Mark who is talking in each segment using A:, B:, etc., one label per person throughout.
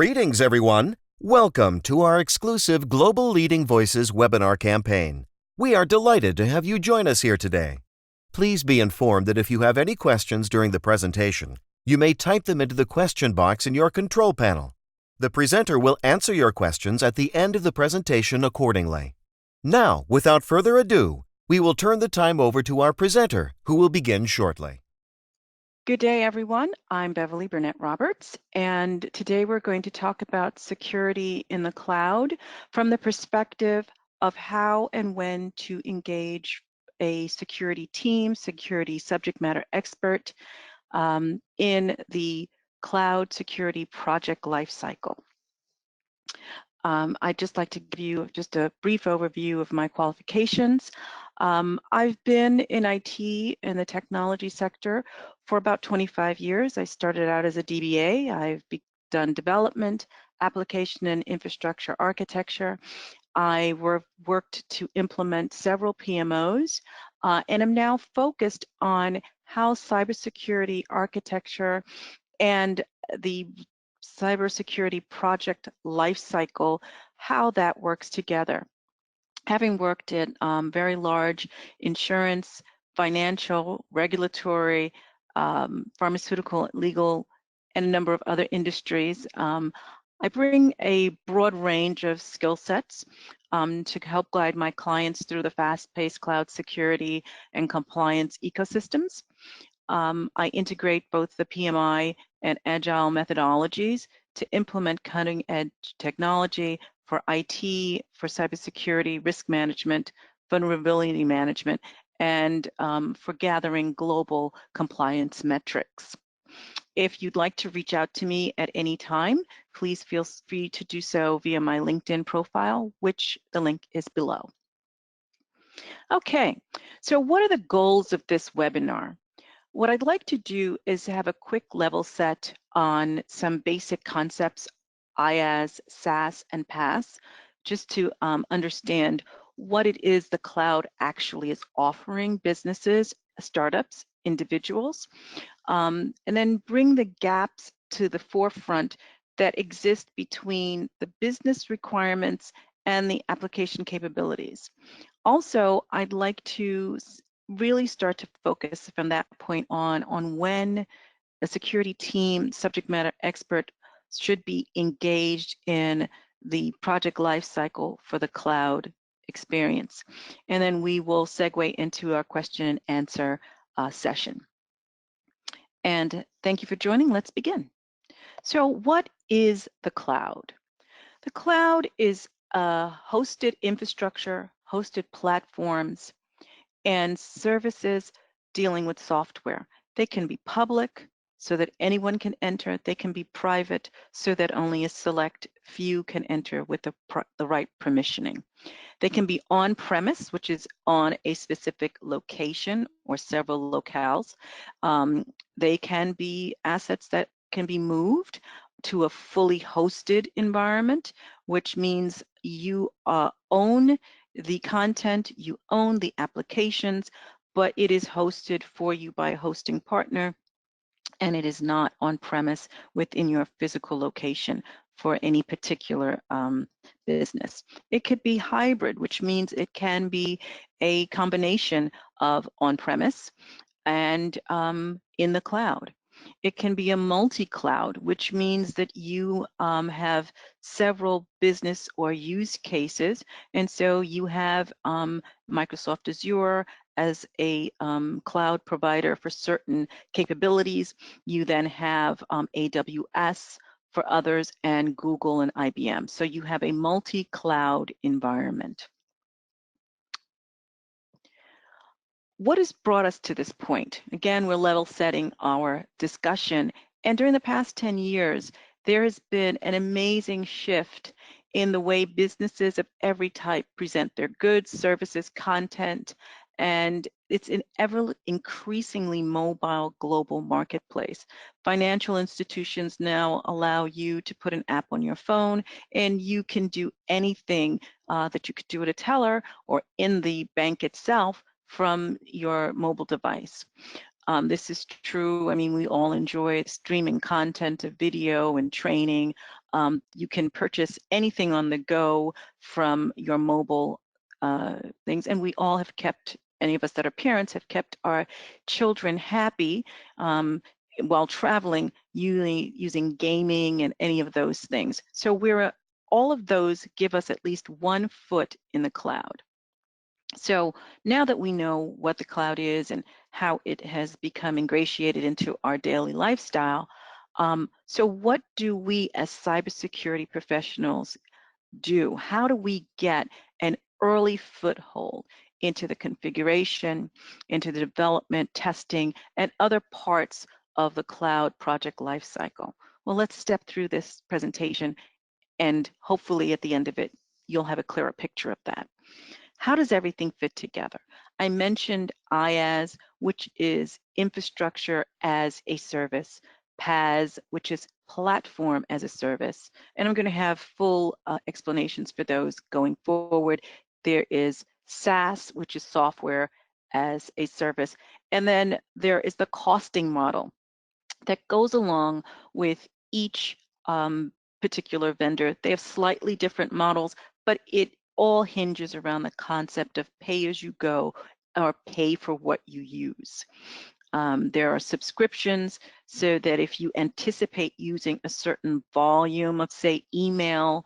A: Greetings, everyone. Welcome to our exclusive Global Leading Voices webinar campaign. We are delighted to have you join us here today. Please be informed that if you have any questions during the presentation, you may type them into the question box in your control panel. The presenter will answer your questions at the end of the presentation accordingly. Now, without further ado, we will turn the time over to our presenter, who will begin shortly.
B: Good day, everyone. I'm Beverly Roberts, and today we're going to talk about security in the cloud from the perspective of how and when to engage a security team, security subject matter expert in the cloud security project lifecycle. I'd just like to give you just a brief overview of my qualifications. I've been in IT in the technology sector for about 25 years. I started out as a DBA. I've done development, application and infrastructure architecture. I worked to implement several PMOs and am now focused on how cybersecurity architecture and the cybersecurity project lifecycle, how that works together. Having worked in very large insurance, financial, regulatory, pharmaceutical, legal, and a number of other industries, I bring a broad range of skill sets to help guide my clients through the fast-paced cloud security and compliance ecosystems. I integrate both the PMI and agile methodologies to implement cutting-edge technology for IT, for cybersecurity, risk management, vulnerability management, and for gathering global compliance metrics. If you'd like to reach out to me at any time, please feel free to do so via my LinkedIn profile, which the link is below. Okay, so what are the goals of this webinar? What I'd like to do is have a quick level set on some basic concepts, IaaS, SaaS, and PaaS, just to understand what it is the cloud actually is offering businesses, startups, individuals, and then bring the gaps to the forefront that exist between the business requirements and the application capabilities. Also, I'd like to really start to focus from that point on when a security team, subject matter expert should be engaged in the project lifecycle for the cloud experience. And then we will segue into our question and answer session. And thank you for joining. Let's begin. So what is the cloud? The cloud is a hosted infrastructure, hosted platforms, and services dealing with software. They can be public so that anyone can enter. They can be private so that only a select few can enter with the right permissioning. They can be on-premise, which is on a specific location or several locales. They can be assets that can be moved to a fully hosted environment, which means you own the content, you own the applications, but it is hosted for you by a hosting partner, and it is not on premise within your physical location for any particular business. It could be hybrid, which means it can be a combination of on-premise and in the cloud. It can be a multi-cloud, which means that you have several business or use cases. And so you have Microsoft Azure as a cloud provider for certain capabilities. You then have AWS for others and Google and IBM. So you have a multi-cloud environment. What has brought us to this point? Again, we're level setting our discussion. And during the past 10 years, there has been an amazing shift in the way businesses of every type present their goods, services, content, and it's an ever increasingly mobile global marketplace. Financial institutions now allow you to put an app on your phone and you can do anything that you could do at a teller or in the bank itself from your mobile device. This is true. I mean, we all enjoy streaming content of video and training. You can purchase anything on the go from your mobile things, and we all have kept, any of us that are parents have kept our children happy while traveling, using gaming and any of those things. So all of those give us at least one foot in the cloud. So now that we know what the cloud is and how it has become ingratiated into our daily lifestyle, so what do we as cybersecurity professionals do? How do we get an early foothold into the configuration, into the development, testing, and other parts of the cloud project lifecycle? Well, let's step through this presentation, and hopefully at the end of it, you'll have a clearer picture of that. How does everything fit together? I mentioned IaaS, which is infrastructure as a service, PaaS, which is platform as a service, and I'm going to have full explanations for those going forward. There is SaaS, which is software as a service, and then there is the costing model that goes along with each particular vendor. They have slightly different models, but it all hinges around the concept of pay as you go or pay for what you use. There are subscriptions so that if you anticipate using a certain volume of, say, email,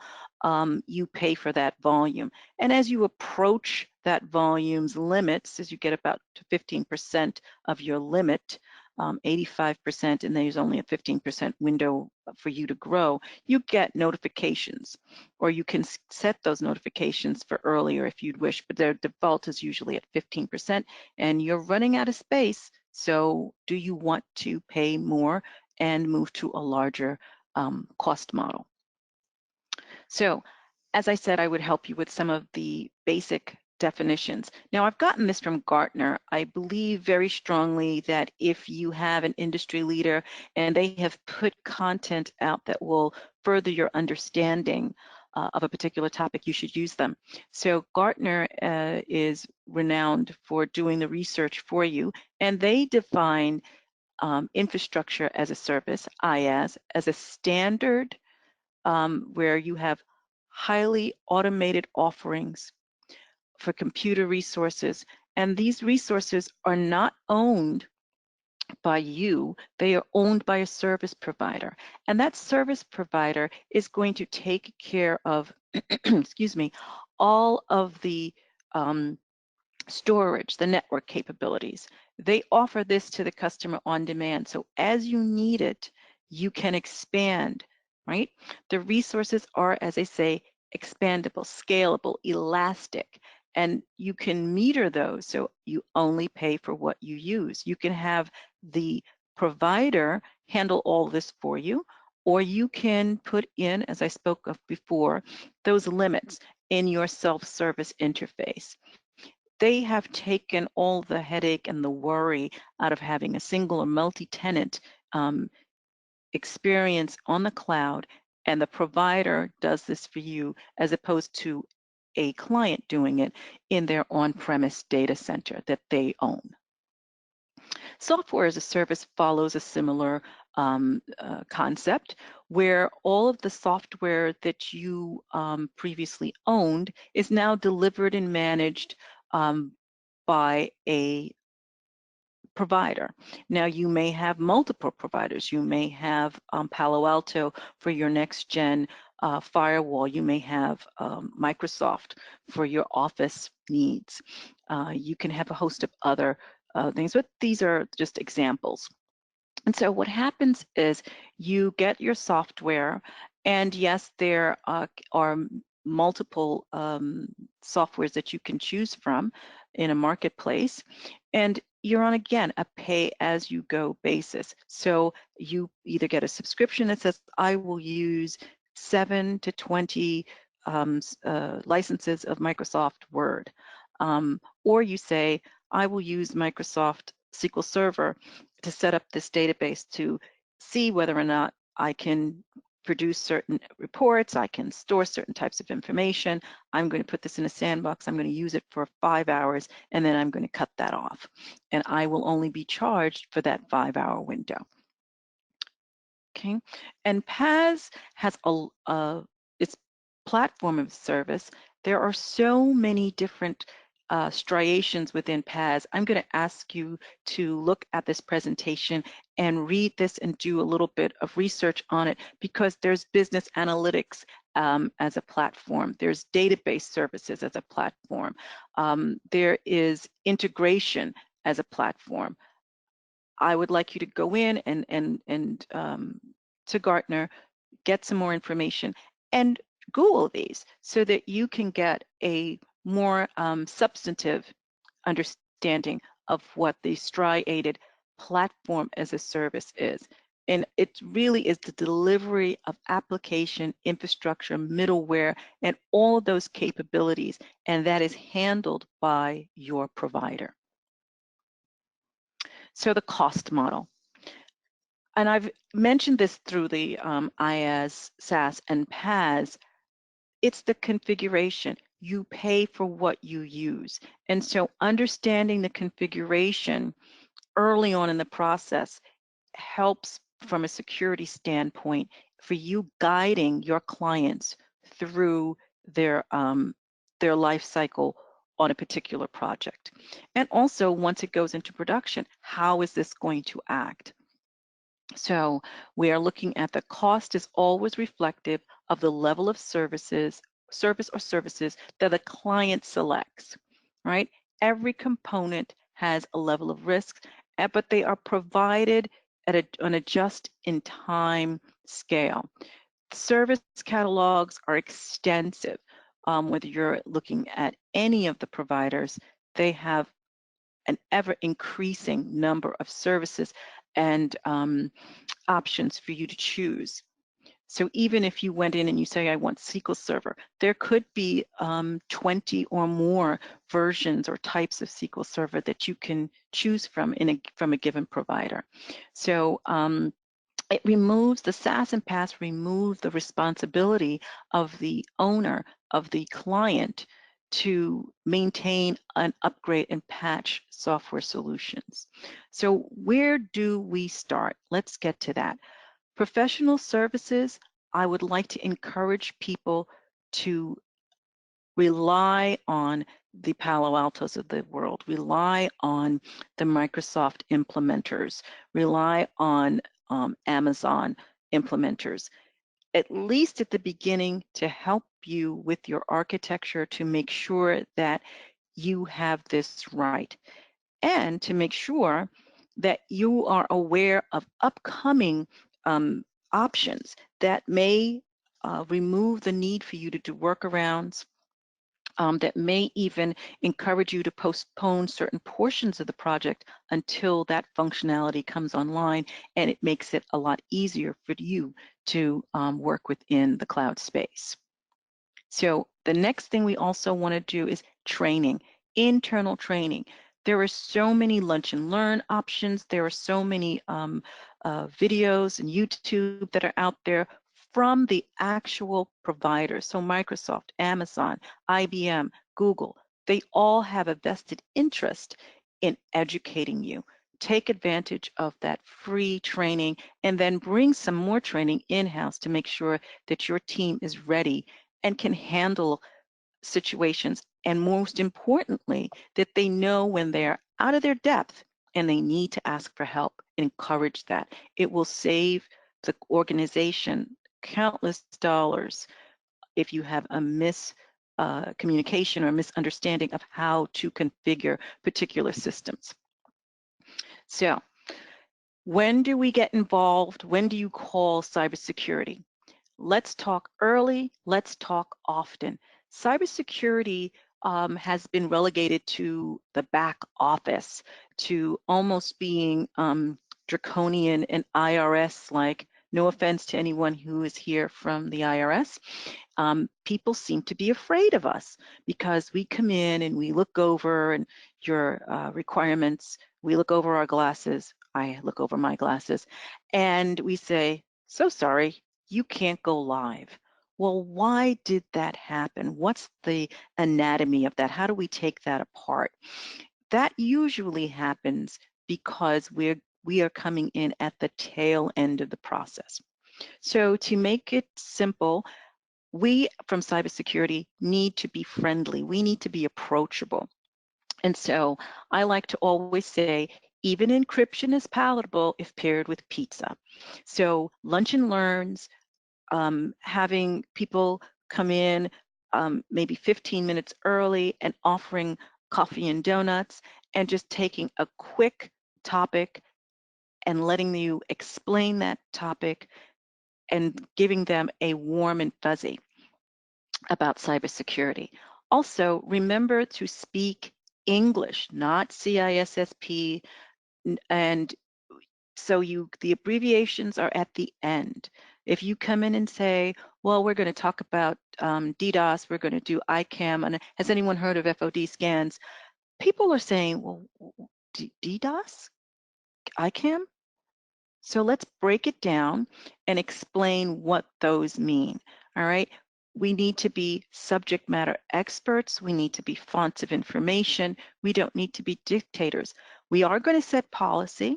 B: you pay for that volume. And as you approach that volume's limits, as you get about to 15% of your limit, 85%, and there's only a 15% window for you to grow, you get notifications, or you can set those notifications for earlier if you'd wish, but their default is usually at 15%, and you're running out of space. So do you want to pay more and move to a larger cost model? So as I said, I would help you with some of the basic definitions. Now, I've gotten this from Gartner. I believe very strongly that if you have an industry leader and they have put content out that will further your understanding of a particular topic, you should use them. So Gartner is renowned for doing the research for you, and they define infrastructure as a service, IaaS, as a standard where you have highly automated offerings for computer resources. And these resources are not owned by you, they are owned by a service provider. And that service provider is going to take care of, excuse me, all of the storage, the network capabilities. They offer this to the customer on demand. So as you need it, you can expand, right? The resources are, as I say, expandable, scalable, elastic, and you can meter those so you only pay for what you use. You can have the provider handle all this for you, or you can put in, as I spoke of before, those limits in your self-service interface. They have taken all the headache and the worry out of having a single or multi-tenant experience on the cloud, and the provider does this for you as opposed to a client doing it in their on-premise data center that they own. Software as a service follows a similar concept where all of the software that you previously owned is now delivered and managed by a provider. Now, you may have multiple providers. You may have Palo Alto for your next gen firewall. You may have Microsoft for your office needs. You can have a host of other things, but these are just examples. And so what happens is you get your software, and yes, there are multiple softwares that you can choose from in a marketplace, and you're on, again, a pay-as-you-go basis. So you either get a subscription that says, I will use 7 to 20 licenses of Microsoft Word, or you say, I will use Microsoft SQL Server to set up this database to see whether or not I can produce certain reports. I can store certain types of information. I'm going to put this in a sandbox. I'm going to use it for 5 hours, and then I'm going to cut that off. And I will only be charged for that 5-hour window. Okay, and PaaS has its platform of service. There are so many different striations within PaaS. I'm going to ask you to look at this presentation and read this and do a little bit of research on it, because there's business analytics as a platform. There's database services as a platform. There is integration as a platform. I would like you to go in and to Gartner, get some more information, and Google these so that you can get a more substantive understanding of what the striated platform as a service is. And it really is the delivery of application, infrastructure, middleware, and all of those capabilities, and that is handled by your provider. So the cost model. And I've mentioned this through the IaaS, SaaS, and PaaS. It's the configuration. You pay for what you use. And so understanding the configuration early on in the process helps from a security standpoint for you guiding your clients through their life cycle on a particular project. And also, once it goes into production, how is this going to act? So we are looking at the cost is always reflective of the level of service or services that the client selects, right? Every component has a level of risk, but they are provided at on a just-in-time scale. Service catalogs are extensive. Whether you're looking at any of the providers, they have an ever-increasing number of services and options for you to choose. So even if you went in and you say, I want SQL Server, there could be 20 or more versions or types of SQL Server that you can choose from from a given provider. So it removes, the SaaS and PaaS remove the responsibility of the owner, of the client, to maintain and upgrade and patch software solutions. So where do we start? Let's get to that. Professional services, I would like to encourage people to rely on the Palo Altos of the world, rely on the Microsoft implementers, rely on Amazon implementers, at least at the beginning, to help you with your architecture to make sure that you have this right, and to make sure that you are aware of upcoming options that may remove the need for you to do workarounds, that may even encourage you to postpone certain portions of the project until that functionality comes online, and it makes it a lot easier for you to work within the cloud space. So the next thing we also want to do is training, internal training. There are so many lunch and learn options. There are so many videos and YouTube that are out there from the actual providers. So Microsoft, Amazon, IBM, Google, they all have a vested interest in educating you. Take advantage of that free training and then bring some more training in-house to make sure that your team is ready and can handle situations, and most importantly, that they know when they're out of their depth and they need to ask for help. Encourage that. It will save the organization countless dollars if you have a miscommunication or misunderstanding of how to configure particular systems. So when do we get involved? When do you call cybersecurity? Let's talk early, let's talk often. Cybersecurity has been relegated to the back office, to almost being draconian and IRS-like. No offense to anyone who is here from the IRS. People seem to be afraid of us because we come in and we look over and your requirements, we look over our glasses, I look over my glasses, and we say, so sorry, you can't go live. Well, why did that happen? What's the anatomy of that? How do we take that apart? That usually happens because we are coming in at the tail end of the process. So to make it simple, we from cybersecurity need to be friendly. We need to be approachable. And so I like to always say, even encryption is palatable if paired with pizza. So lunch and learns, having people come in maybe 15 minutes early and offering coffee and donuts and just taking a quick topic and letting you explain that topic and giving them a warm and fuzzy about cybersecurity. Also, remember to speak English, not CISSP, and so the abbreviations are at the end. If you come in and say, well, we're going to talk about DDoS, we're going to do ICAM, and has anyone heard of FOD scans? People are saying, well, DDoS, ICAM? So let's break it down and explain what those mean, all right? We need to be subject matter experts. We need to be fonts of information. We don't need to be dictators. We are going to set policy.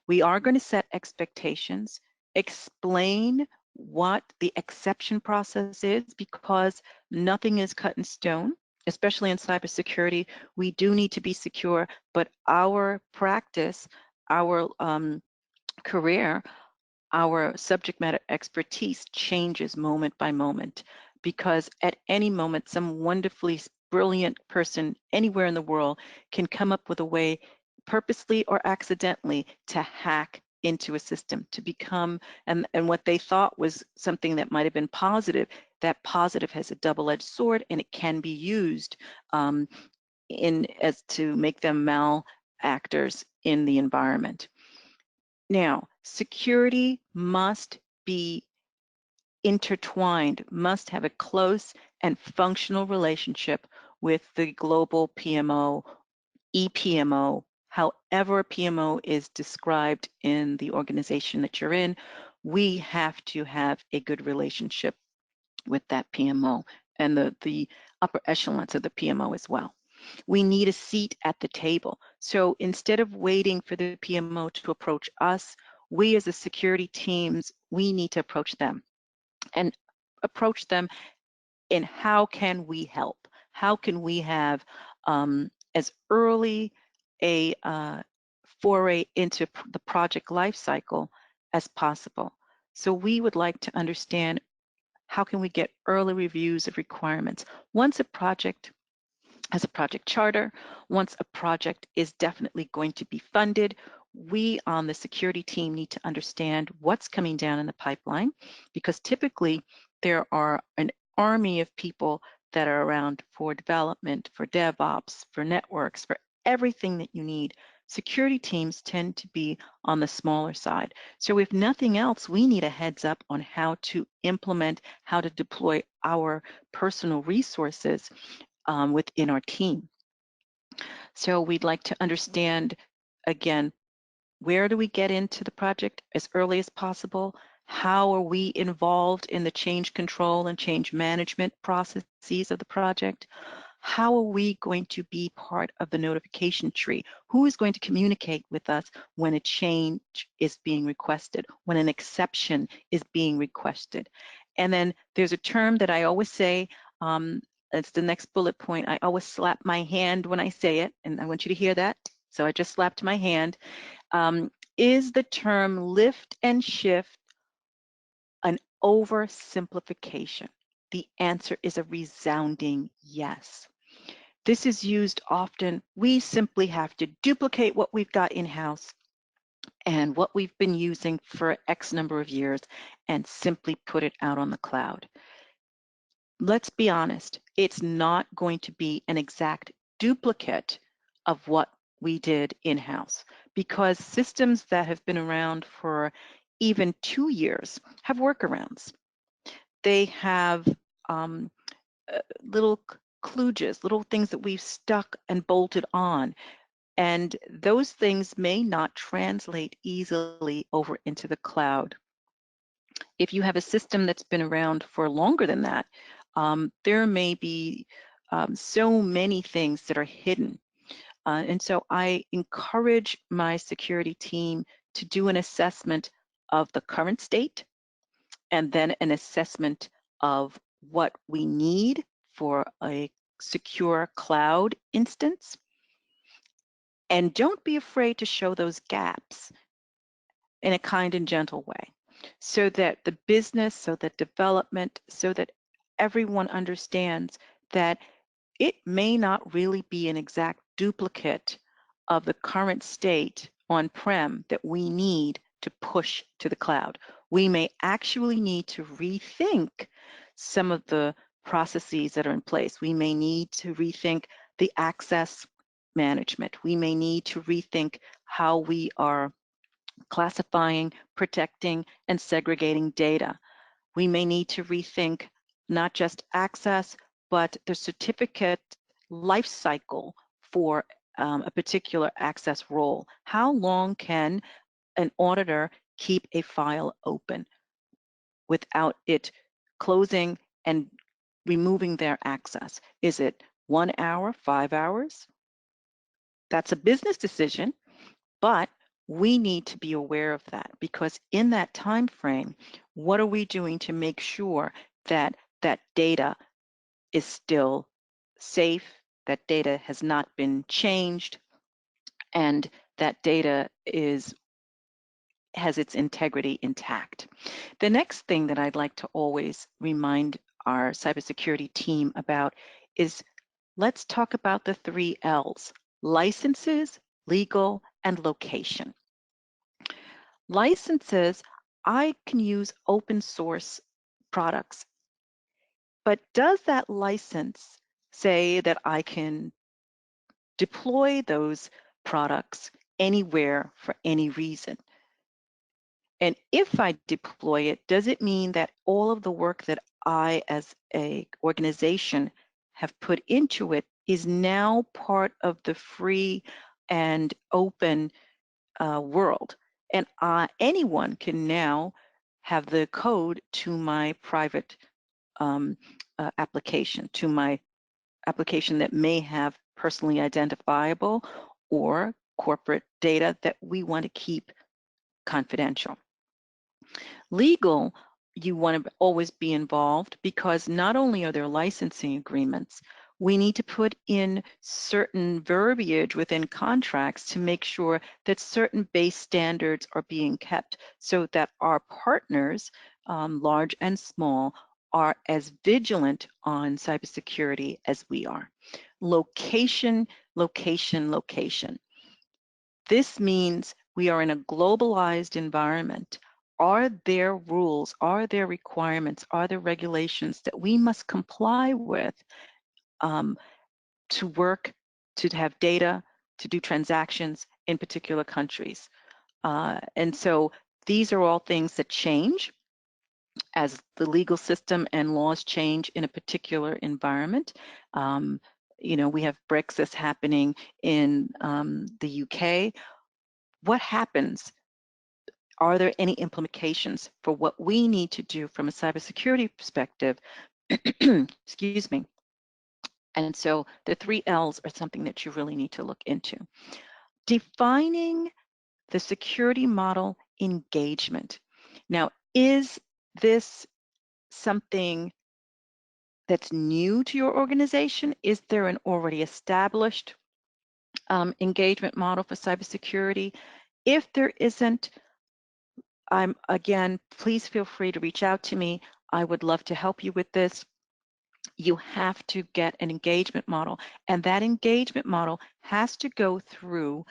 B: We are going to set expectations, explain what the exception process is, because nothing is cut in stone, especially in cybersecurity. We do need to be secure, but our practice, our career, our subject matter expertise changes moment by moment, because at any moment, some wonderfully brilliant person anywhere in the world can come up with a way, purposely or accidentally, to hack into a system, to become, and what they thought was something that might have been positive, that positive has a double-edged sword, and it can be used as to make them malactors in the environment. Now, security must be intertwined, must have a close and functional relationship with the global PMO, EPMO, however PMO is described in the organization that you're in. We have to have a good relationship with that PMO and the upper echelons of the PMO as well. We need a seat at the table. So instead of waiting for the PMO to approach us, we as the security teams, we need to approach them and approach them in how can we help? How can we have as early a foray into the project lifecycle as possible? So we would like to understand, how can we get early reviews of requirements? Once a project has a project charter, once a project is definitely going to be funded, we on the security team need to understand what's coming down in the pipeline, because typically there are an army of people that are around for development, for DevOps, for networks, for everything that you need. Security teams tend to be on the smaller side. So if nothing else, we need a heads up on how to implement, how to deploy our personal resources within our team. So we'd like to understand, again, where do we get into the project as early as possible? How are we involved in the change control and change management processes of the project? How are we going to be part of the notification tree? Who is going to communicate with us when a change is being requested, when an exception is being requested? And then there's a term that I always say, it's the next bullet point. I always slap my hand when I say it, and I want you to hear that. So I just slapped my hand. Is the term lift and shift an oversimplification? The answer is a resounding yes. This is used often. We simply have to duplicate what we've got in-house and what we've been using for X number of years and simply put it out on the cloud. Let's be honest, it's not going to be an exact duplicate of what we did in-house, because systems that have been around for even 2 years have workarounds. They have little kludges, little things that we've stuck and bolted on, and those things may not translate easily over into the cloud. If you have a system that's been around for longer than that, there may be so many things that are hidden. And so I encourage my security team to do an assessment of the current state and then an assessment of what we need for a secure cloud instance. And don't be afraid to show those gaps in a kind and gentle way so that the business, so that development, so that everyone understands that it may not really be an exact duplicate of the current state on-prem that we need to push to the cloud. We may actually need to rethink some of the processes that are in place. We may need to rethink the access management. We may need to rethink how we are classifying, protecting, and segregating data. We may need to rethink not just access, but the certificate life cycle for a particular access role. How long can an auditor keep a file open without it closing and removing their access? Is it 1 hour, 5 hours? That's a business decision, but we need to be aware of that, because in that time frame, what are we doing to make sure that that data is still safe, that data has not been changed, and that data has its integrity intact. The next thing that I'd like to always remind our cybersecurity team about is, let's talk about the 3 L's: licenses, legal, and location. Licenses, I can use open source products, but does that license say that I can deploy those products anywhere for any reason? And if I deploy it, does it mean that all of the work that I as a organization have put into it is now part of the free and open world? And anyone can now have the code to my private application, to my application that may have personally identifiable or corporate data that we want to keep confidential. Legal, you want to always be involved, because not only are there licensing agreements, we need to put in certain verbiage within contracts to make sure that certain base standards are being kept so that our partners, large and small, are as vigilant on cybersecurity as we are. Location, location, location. This means we are in a globalized environment. Are there rules, are there requirements, are there regulations that we must comply with to work, to have data, to do transactions in particular countries? And so these are all things that change as the legal system and laws change in a particular environment. We have Brexit happening in the UK. What happens? Are there any implications for what we need to do from a cybersecurity perspective? Excuse me. And so the 3 L's are something that you really need to look into. Defining the security model engagement. Now, is this something that's new to your organization? Is there an already established engagement model for cybersecurity? If there isn't, again, please feel free to reach out to me. I would love to help you with this. You have to get an engagement model, and that engagement model has to go through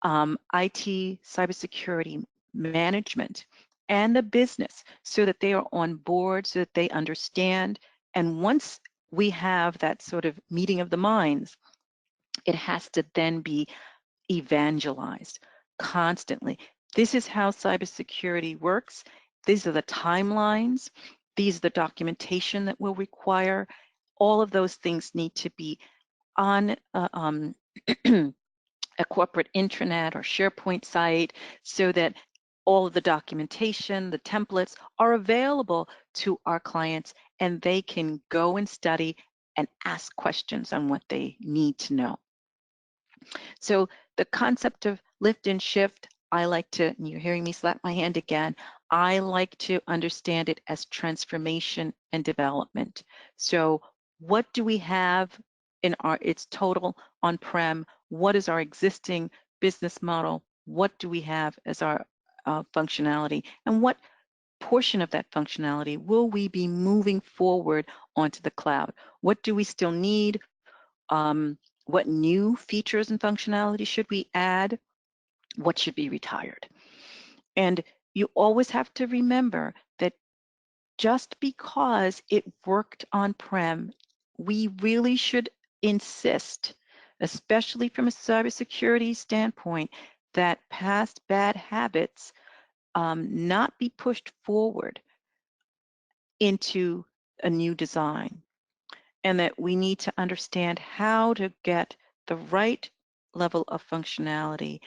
B: IT cybersecurity management and the business so that they are on board, so that they understand. And once we have that sort of meeting of the minds, it has to then be evangelized constantly. This is how cybersecurity works. These are the timelines. These are the documentation that we'll require. All of those things need to be on a corporate intranet or SharePoint site so that all of the documentation, the templates are available to our clients, and they can go and study and ask questions on what they need to know. So the concept of lift and shift, I like to, and you're hearing me slap my hand again, I like to understand it as transformation and development. So what do we have in its total on-prem? What is our existing business model? What do we have as our functionality? And what portion of that functionality will we be moving forward onto the cloud? What do we still need? What new features and functionality should we add? What should be retired? And you always have to remember that just because it worked on-prem, we really should insist, especially from a cybersecurity standpoint, that past bad habits not be pushed forward into a new design, and that we need to understand how to get the right level of functionality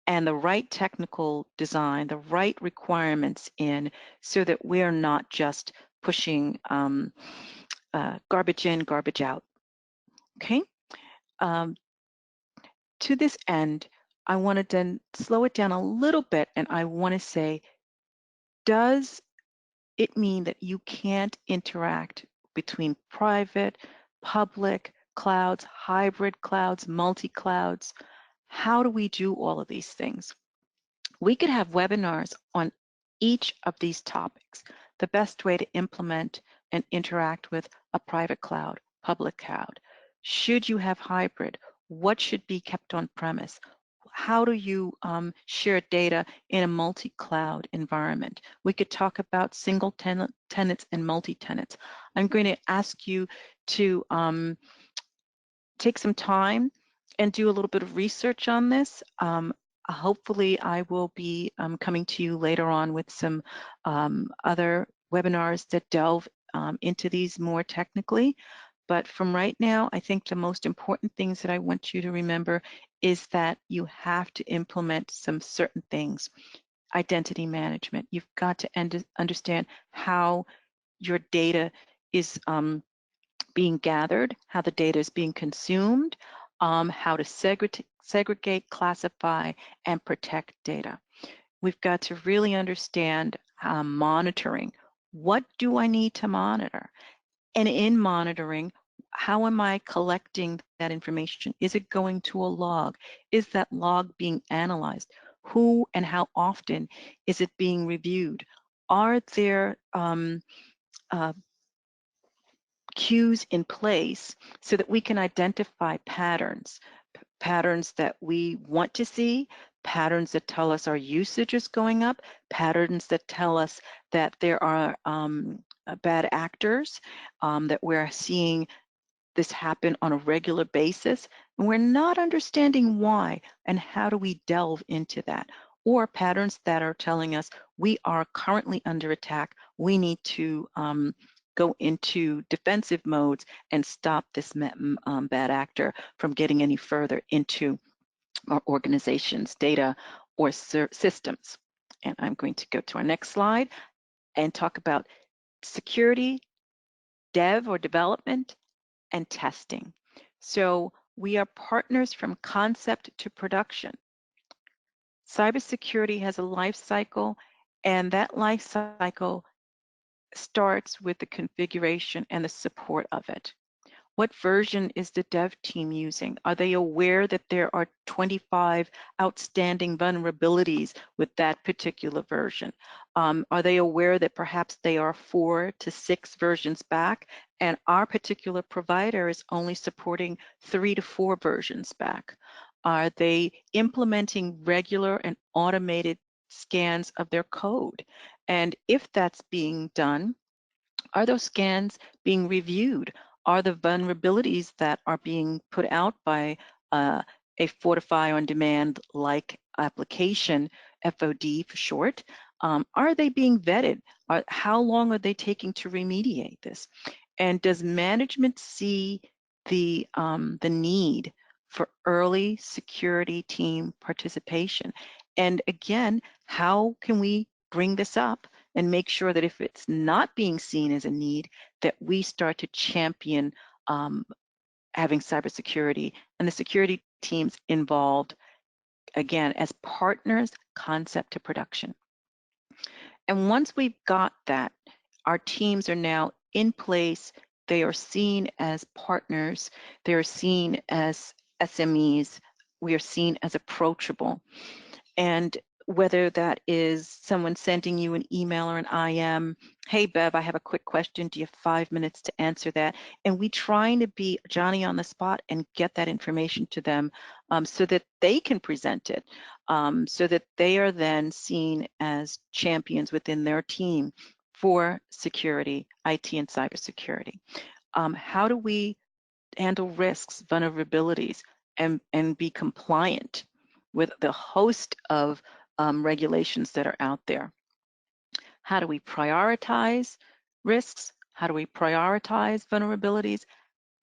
B: and the right technical design, the right requirements in, so that we're not just pushing garbage in, garbage out. Okay. To this end, I want to then slow it down a little bit, and I want to say, does it mean that you can't interact between private, public clouds, hybrid clouds, multi-clouds? How do we do all of these things? We could have webinars on each of these topics. The best way to implement and interact with a private cloud, public cloud. Should you have hybrid? What should be kept on premise? How do you share data in a multi-cloud environment? We could talk about single tenants and multi-tenants. I'm going to ask you to take some time and do a little bit of research on this. Hopefully, I will be coming to you later on with some other webinars that delve into these more technically. But from right now, I think the most important things that I want you to remember is that you have to implement some certain things. Identity management. You've got to understand how your data is being gathered, how the data is being consumed, how to segregate, classify, and protect data. We've got to really understand monitoring. What do I need to monitor? And in monitoring, how am I collecting that information? Is it going to a log? Is that log being analyzed? Who and how often is it being reviewed? Are there cues in place so that we can identify patterns, patterns that we want to see, patterns that tell us our usage is going up, patterns that tell us that there are bad actors, that we're seeing this happen on a regular basis, and we're not understanding why, and how do we delve into that? Or patterns that are telling us we are currently under attack, we need to go into defensive modes and stop this bad actor from getting any further into our organization's data or systems. And I'm going to go to our next slide and talk about security, dev or development, and testing. So we are partners from concept to production. Cybersecurity has a life cycle, and that life cycle starts with the configuration and the support of it. What version is the dev team using? Are they aware that there are 25 outstanding vulnerabilities with that particular version? Are they aware that perhaps they are 4 to 6 versions back, and our particular provider is only supporting 3 to 4 versions back? Are they implementing regular and automated scans of their code? And if that's being done, are those scans being reviewed? Are the vulnerabilities that are being put out by a Fortify on Demand like application, FOD for short, are they being vetted? How long are they taking to remediate this? And does management see the need for early security team participation? And again, how can we bring this up and make sure that if it's not being seen as a need, that we start to champion having cybersecurity and the security teams involved, again, as partners, concept to production. And once we've got that, our teams are now in place. They are seen as partners. They are seen as SMEs. We are seen as approachable. And whether that is someone sending you an email or an IM, hey, Bev, I have a quick question. Do you have 5 minutes to answer that? And we trying to be Johnny on the spot and get that information to them so that they can present it, so that they are then seen as champions within their team for security, IT and cybersecurity. How do we handle risks, vulnerabilities, and be compliant with the host of regulations that are out there? How do we prioritize risks? How do we prioritize vulnerabilities?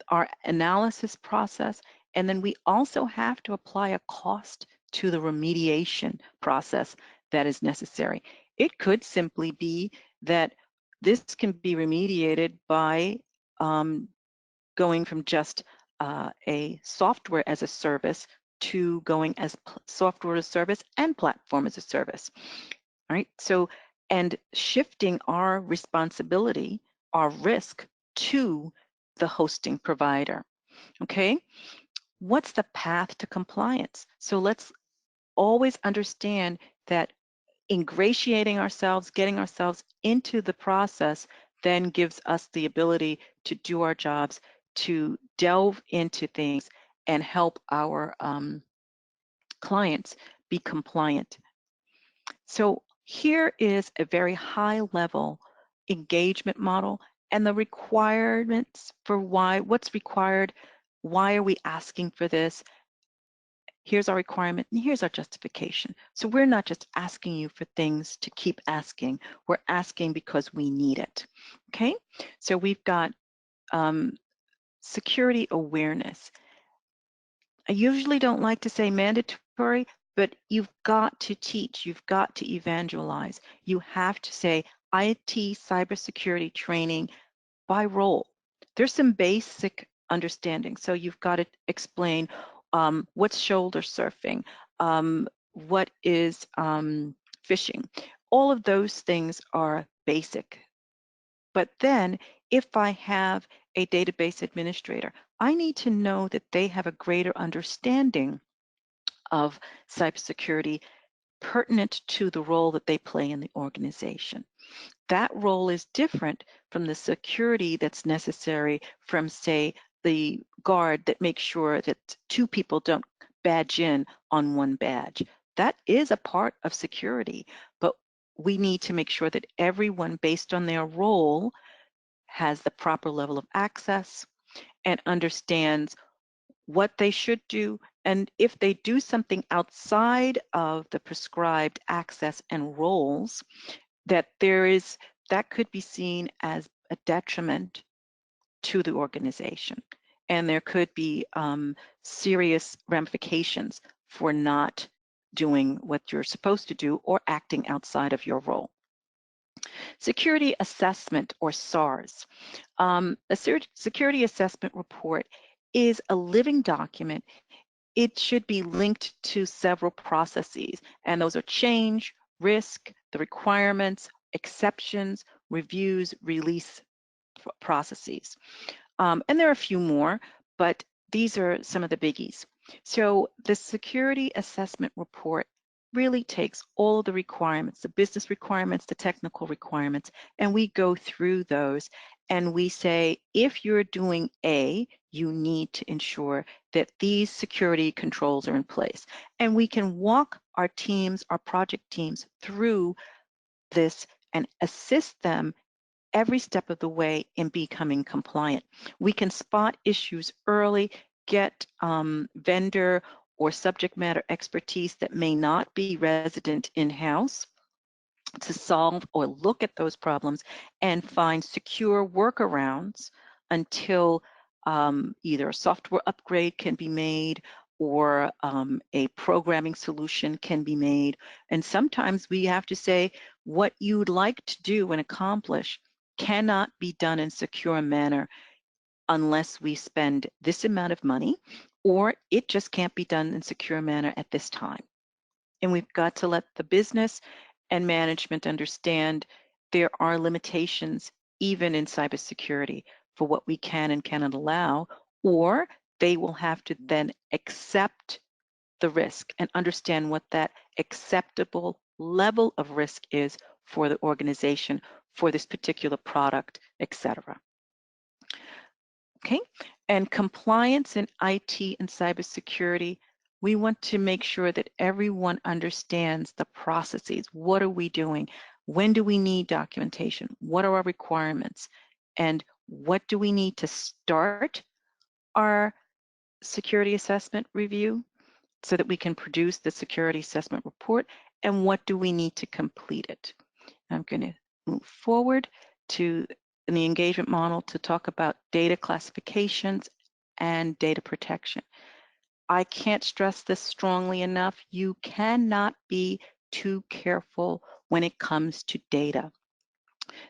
B: Our analysis process, and then we also have to apply a cost to the remediation process that is necessary. It could simply be that this can be remediated by going from just a software as a service to going as software as a service and platform as a service. All right, so, and shifting our responsibility, our risk to the hosting provider. Okay, what's the path to compliance? So let's always understand that ingratiating ourselves, getting ourselves into the process, then gives us the ability to do our jobs, to delve into things and help our clients be compliant. So here is a very high level engagement model and the requirements for what's required, why are we asking for this? Here's our requirement and here's our justification. So we're not just asking you for things to keep asking, we're asking because we need it. Okay, so we've got security awareness. I usually don't like to say mandatory, but you've got to teach, you've got to evangelize. You have to say IT cybersecurity training by role. There's some basic understanding. So you've got to explain what's shoulder surfing, what is phishing. All of those things are basic. But then if I have a database administrator, I need to know that they have a greater understanding of cybersecurity pertinent to the role that they play in the organization. That role is different from the security that's necessary from, say, the guard that makes sure that two people don't badge in on one badge. That is a part of security, but we need to make sure that everyone, based on their role, has the proper level of access and understands what they should do. And if they do something outside of the prescribed access and roles, that that could be seen as a detriment to the organization. And there could be serious ramifications for not doing what you're supposed to do or acting outside of your role. Security assessment, or SARS. A security assessment report is a living document. It should be linked to several processes, and those are change, risk, the requirements, exceptions, reviews, release processes. And there are a few more, but these are some of the biggies. So the security assessment report really takes all of the requirements, the business requirements, the technical requirements, and we go through those and we say, if you're doing A, you need to ensure that these security controls are in place. And we can walk our teams, our project teams through this and assist them every step of the way in becoming compliant. We can spot issues early, get vendor or subject matter expertise that may not be resident in-house to solve or look at those problems and find secure workarounds until either a software upgrade can be made or a programming solution can be made. And sometimes we have to say what you'd like to do and accomplish cannot be done in a secure manner unless we spend this amount of money, or it just can't be done in a secure manner at this time. And we've got to let the business and management understand there are limitations even in cybersecurity for what we can and cannot allow, or they will have to then accept the risk and understand what that acceptable level of risk is for the organization, for this particular product, etc. Okay, and compliance in IT and cybersecurity, we want to make sure that everyone understands the processes. What are we doing? When do we need documentation? What are our requirements? And what do we need to start our security assessment review so that we can produce the security assessment report? And what do we need to complete it? I'm going to move forward to in the engagement model to talk about data classifications and data protection. I can't stress this strongly enough. You cannot be too careful when it comes to data.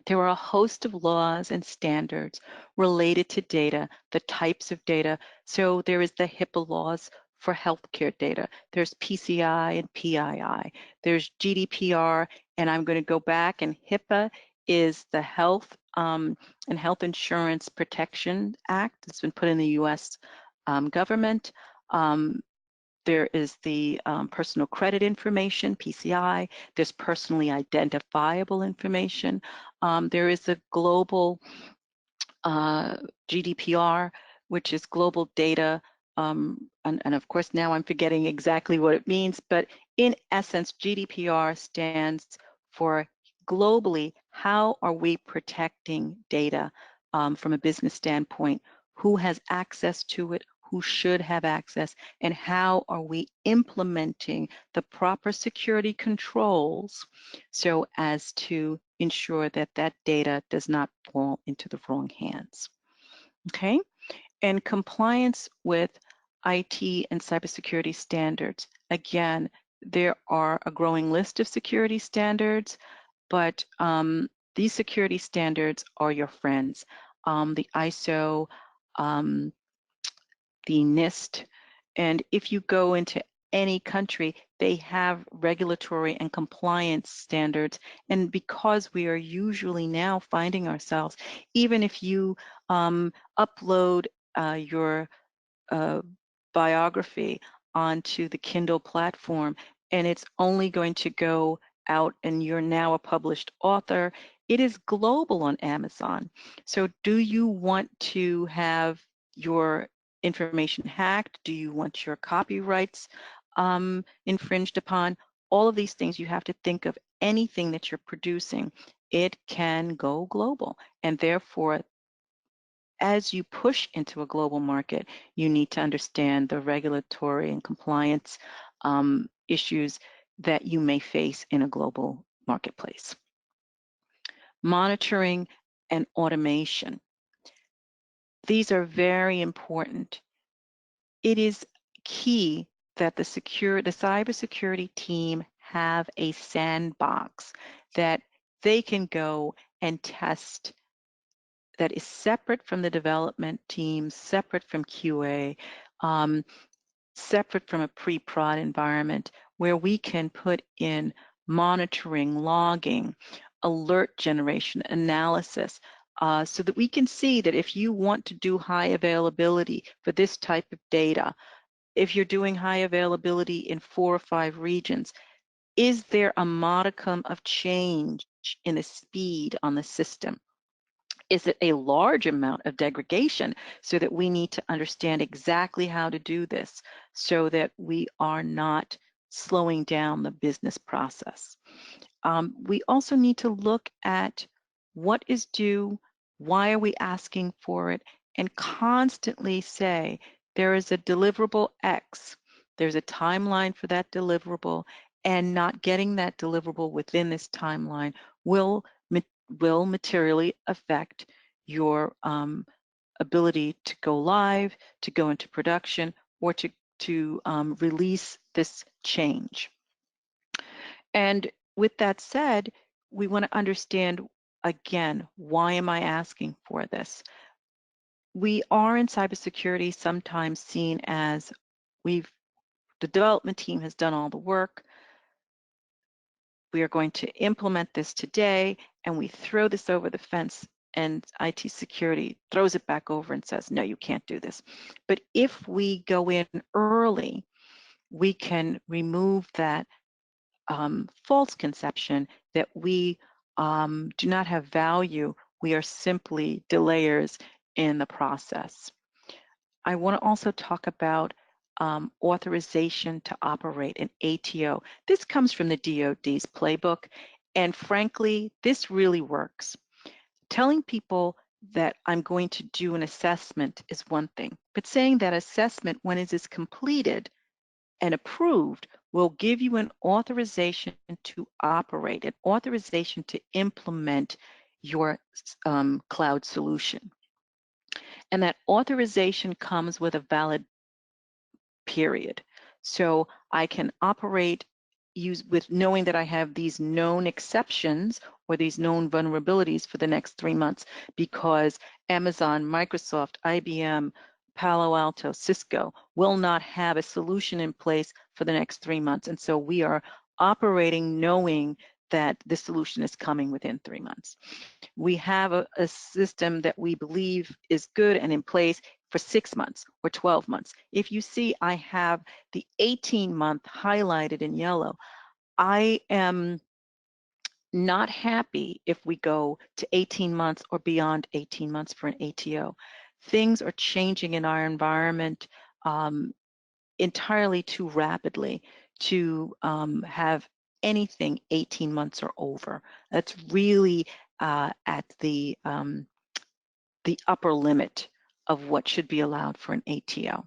B: There are a host of laws and standards related to data, the types of data. So there is the HIPAA laws for healthcare data. There's PCI and PII. There's GDPR, and I'm going to go back, and HIPAA is the Health and Health Insurance Protection Act. It's been put in the US government. There is the personal credit information, PCI. There's personally identifiable information. There is the global GDPR, which is global data. And of course, now I'm forgetting exactly what it means, but in essence, GDPR stands for globally, how are we protecting data from a business standpoint? Who has access to it? Who should have access, and how are we implementing the proper security controls so as to ensure that that data does not fall into the wrong hands. Okay, and compliance with IT and cybersecurity standards. Again, there are a growing list of security standards, but these security standards are your friends. The ISO, the NIST, and if you go into any country, they have regulatory and compliance standards. And because we are usually now finding ourselves, even if you upload your biography onto the Kindle platform, and it's only going to go out and you're now a published author, it is global on Amazon. So do you want to have your information hacked? Do you want your copyrights infringed upon? All of these things you have to think of. Anything that you're producing, it can go global, and therefore as you push into a global market, you need to understand the regulatory and compliance issues that you may face in a global marketplace. Monitoring and automation. These are very important. It is key that the cybersecurity team have a sandbox that they can go and test that is separate from the development team, separate from QA, separate from a pre-prod environment, where we can put in monitoring, logging, alert generation, analysis, so that we can see that if you want to do high availability for this type of data, if you're doing high availability in 4 or 5 regions, is there a modicum of change in the speed on the system? Is it a large amount of degradation, so that we need to understand exactly how to do this so that we are not slowing down the business process? We also need to look at what is due, why are we asking for it, and constantly say there is a deliverable X, there's a timeline for that deliverable, and not getting that deliverable within this timeline will materially affect your ability to go live, to go into production, or to release this change. And with that said, we want to understand, again, why am I asking for this? We are in cybersecurity sometimes seen as the development team has done all the work. We are going to implement this today, and we throw this over the fence, and IT security throws it back over and says, no, you can't do this. But if we go in early, we can remove that false conception that we do not have value. We are simply delayers in the process. I want to also talk about authorization to operate, an ATO. This comes from the DoD's playbook, and frankly, this really works. Telling people that I'm going to do an assessment is one thing, but saying that assessment, when it is completed and approved, will give you an authorization to operate, an authorization to implement your cloud solution. And that authorization comes with a valid period. So I can operate with knowing that I have these known exceptions or these known vulnerabilities for the next 3 months, because Amazon, Microsoft, IBM, Palo Alto, Cisco will not have a solution in place for the next 3 months. And so we are operating knowing that the solution is coming within 3 months. We have a system that we believe is good and in place for 6 months or 12 months. If you see, I have the 18-month highlighted in yellow. I am not happy if we go to 18 months or beyond 18 months for an ATO. Things are changing in our environment entirely too rapidly to have anything 18 months or over. That's really at the upper limit of what should be allowed for an ATO.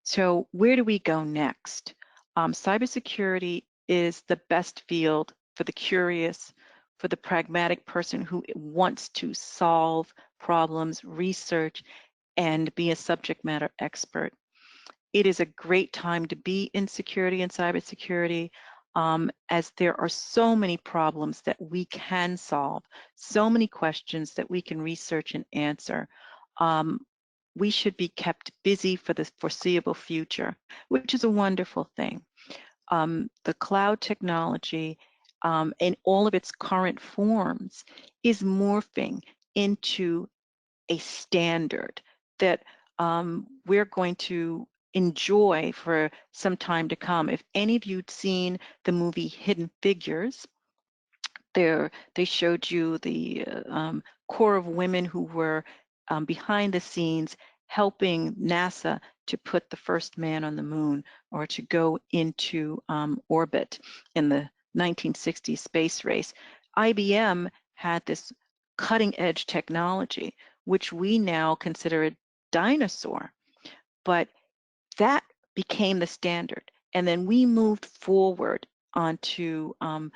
B: So where do we go next? Cybersecurity is the best field for the curious, for the pragmatic person who wants to solve problems, research, and be a subject matter expert. It is a great time to be in security and cybersecurity, as there are so many problems that we can solve, so many questions that we can research and answer. We should be kept busy for the foreseeable future, which is a wonderful thing. The cloud technology in all of its current forms is morphing into a standard that we're going to enjoy for some time to come. If any of you'd seen the movie Hidden Figures, they showed you the core of women who were behind the scenes helping NASA to put the first man on the moon, or to go into orbit in the 1960s space race. IBM had this cutting edge technology, which we now consider a dinosaur, but that became the standard. And then we moved forward onto from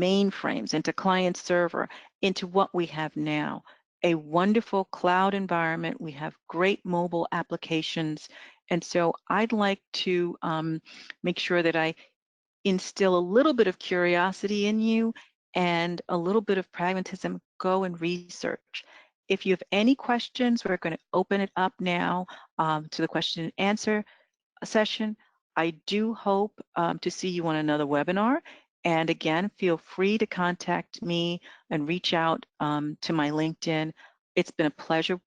B: mainframes into client server into what we have now, a wonderful cloud environment. We have great mobile applications. And so I'd like to make sure that I instill a little bit of curiosity in you and a little bit of pragmatism. Go and research. If you have any questions, we're going to open it up now to the question and answer session. I do hope to see you on another webinar. And again, feel free to contact me and reach out to my LinkedIn. It's been a pleasure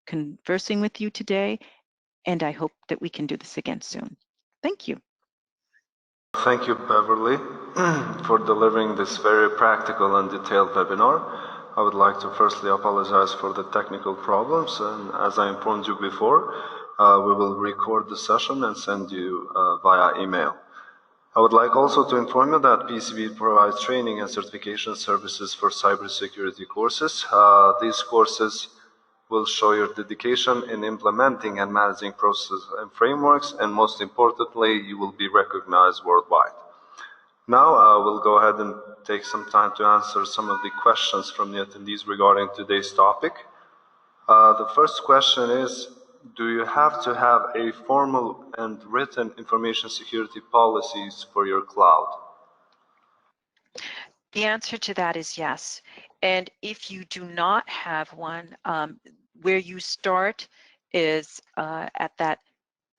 B: conversing with you today, and I hope that we can do this again soon. Thank you.
C: Thank you, Beverly, for delivering this very practical and detailed webinar. I would like to firstly apologize for the technical problems, and as I informed you before, we will record the session and send you via email. I would like also to inform you that PCB provides training and certification services for cybersecurity courses. These courses will show your dedication in implementing and managing processes and frameworks, and most importantly, you will be recognized worldwide. Now, we'll go ahead and take some time to answer some of the questions from the attendees regarding today's topic. The first question is, do you have to have a formal and written information security policies for your cloud?
B: The answer to that is yes. And if you do not have one, where you start is at that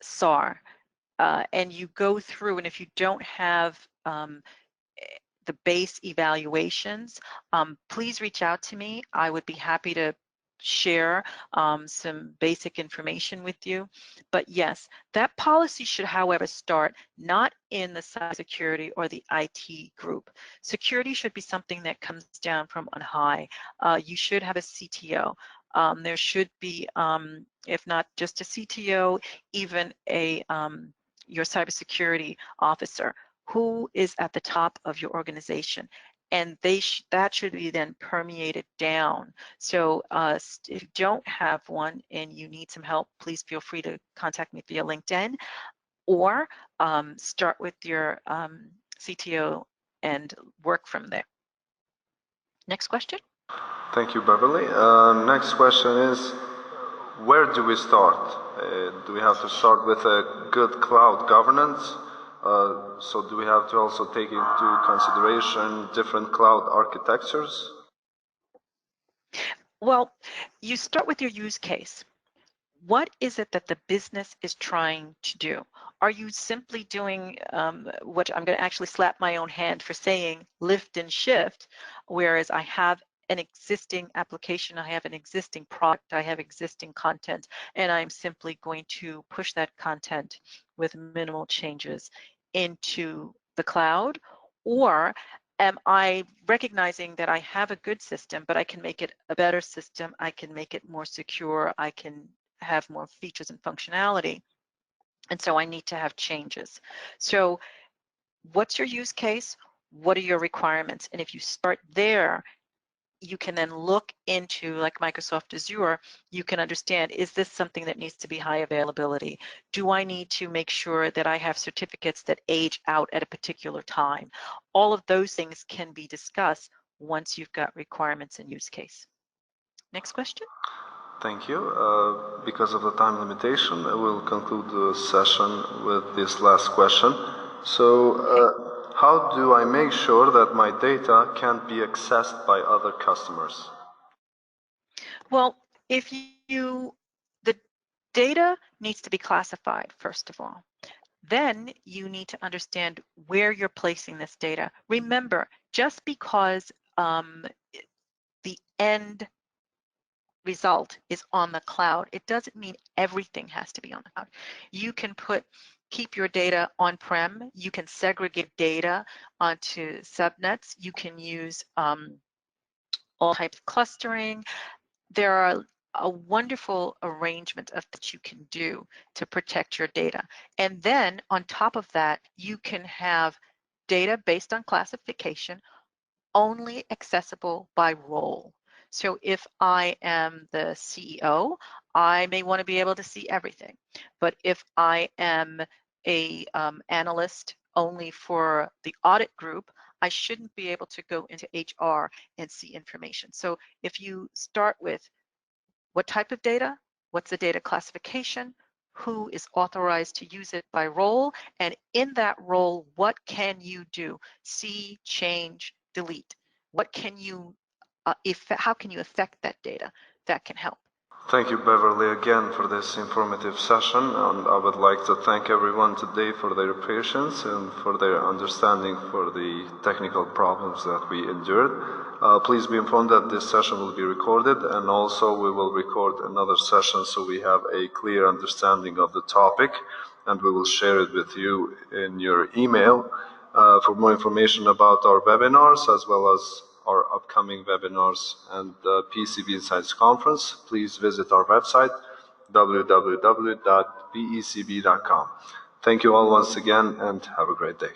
B: SAR, and you go through, and if you don't have the base evaluations, please reach out to me. I would be happy to share some basic information with you. But yes, that policy should, however, start not in the cybersecurity or the IT group. Security should be something that comes down from on high. You should have a CTO. There should be, if not just a CTO, even a your cybersecurity officer who is at the top of your organization, and that should be then permeated down. So if you don't have one and you need some help, please feel free to contact me via LinkedIn, or start with your CTO and work from there. Next question.
C: Thank you, Beverly. Next question is, where do we start? Do we have to start with a good cloud governance? So do we have to also take into consideration different cloud architectures?
B: Well, you start with your use case. What is it that the business is trying to do? Are you simply doing what I'm going to actually slap my own hand for saying, lift and shift, whereas I have an existing application, I have an existing product, I have existing content, and I'm simply going to push that content with minimal changes into the cloud? Or am I recognizing that I have a good system, but I can make it a better system, I can make it more secure, I can have more features and functionality, and so I need to have changes. So what's your use case? What are your requirements? And if you start there, you can then look into, like Microsoft Azure, you can understand, is this something that needs to be high availability? Do I need to make sure that I have certificates that age out at a particular time? All of those things can be discussed once you've got requirements and use case. Next question.
C: Thank you. Because of the time limitation, I will conclude the session with this last question. So, how do I make sure that my data can't be accessed by other customers?
B: Well, if the data needs to be classified, first of all. Then you need to understand where you're placing this data. Remember, just because the end result is on the cloud, it doesn't mean everything has to be on the cloud. You can keep your data on-prem. You can segregate data onto subnets. You can use all types of clustering. There are a wonderful arrangement of that you can do to protect your data. And then on top of that, you can have data based on classification only accessible by role. So if I am the CEO, I may want to be able to see everything. But if I am a analyst only for the audit group, I shouldn't be able to go into HR and see information. So if you start with what type of data, what's the data classification, who is authorized to use it by role, and in that role, what can you do? See, change, delete. What can you, how can you affect that data? That can help.
C: Thank you, Beverly, again for this informative session. And I would like to thank everyone today for their patience and for their understanding for the technical problems that we endured. Please be informed that this session will be recorded, and also we will record another session so we have a clear understanding of the topic, and we will share it with you in your email. For more information about our webinars as well as our upcoming webinars and the PCB Insights Conference, please visit our website, www.becb.com. Thank you all once again, and have a great day.